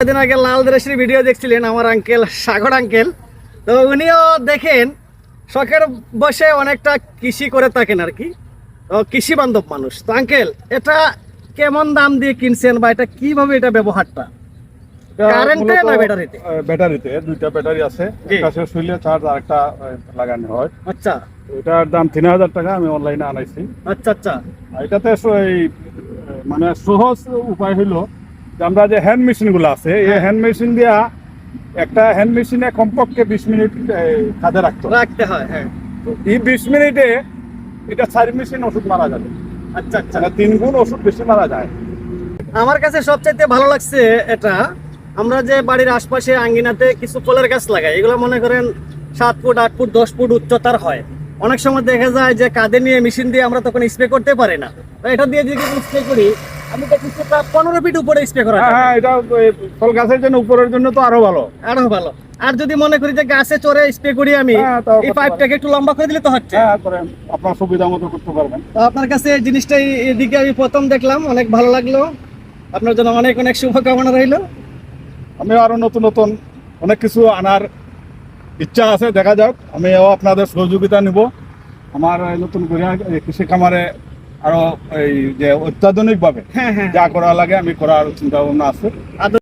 দিন আগে লাল ড্রেসের ভিডিও দেখছিলেন আমার আঙ্কেল সাগর আঙ্কেল, তো উনিও দেখেন শখের বসে অনেকটা কৃষি করে থাকেন আর কি, কৃষি বান্ধব মানুষ। তো আঙ্কেল, এটা কেমন দাম দিয়ে কিনছেন বা এটা কিভাবে এটা ব্যবহারটা? কারেন্টে না ব্যাটারিতে? ব্যাটারিতে, দুইটা ব্যাটারি আছে, একটা শেষ হইলে চার্জ আর একটা লাগানো হয়। আচ্ছা, এটার দাম 3000 টাকা, আমি অনলাইনে আনাইছি। আচ্ছা আচ্ছা। এটাতে মানে সহজ উপায় হইলো যে আমরা যে হ্যান্ড মেশিন গুলো আছে, এই হ্যান্ড মেশিন দিয়া একটা হ্যান্ড মেশিনে কমপক্ষে 20 মিনিট কাজে রাখতে হয়। হ্যাঁ, তো এই 20 মিনিটে এটা 4 মেশিন ওষুধ মারা যাবে। আচ্ছা আচ্ছা। 3 গুণ ওষুধ বেশি মারা যায়। আমার কাছে সবচাইতে ভালো লাগছে এটা, আমরা যে বাড়ির আশপাশে আঙ্গিনাতে কিছু ফলের গাছ লাগাই, এগুলো মনে করেন 7 ফুট 8 ফুট 10 ফুট উচ্চতার হয়। অনেক সময় দেখা যায় যে কাঁধে নিয়ে মেশিন দিয়ে আমরা তখন স্প্রে করতে পারি না, তো এটা দিয়ে যদি স্প্রে করি আমি দেখি সেটা 15 ফিট উপরে স্প্রে করা যায়। হ্যাঁ, এটা ফল গাছের জন্য, উপরের জন্য তো আরো ভালো। আরো ভালো। আর যদি মনে করি যে গাছে চড়ে স্প্রে করি আমি, এই পাইপটাকে একটু লম্বা করে দিলে তো হচ্ছে। হ্যাঁ, করেন, আপনার সুবিধা মতো করতে পারবেন। তো আপনার কাছে এই জিনিসটা এদিকে আমি প্রথম দেখলাম, অনেক ভালো লাগলো। আপনার জন্য অনেক অনেক শুভকামনা রইল। আমি আরো নতুন নতুন অনেক কিছু আনার ইচ্ছা আছে, দেখা যাক। আমিও আপনাদের সহযোগিতা নিব। আমার নতুন করে কৃষি খামারে আরো এই যে অত্যাধুনিক ভাবে হ্যাঁ হ্যাঁ যা করা লাগে আমি করার চিন্তা ভাবনা আছে।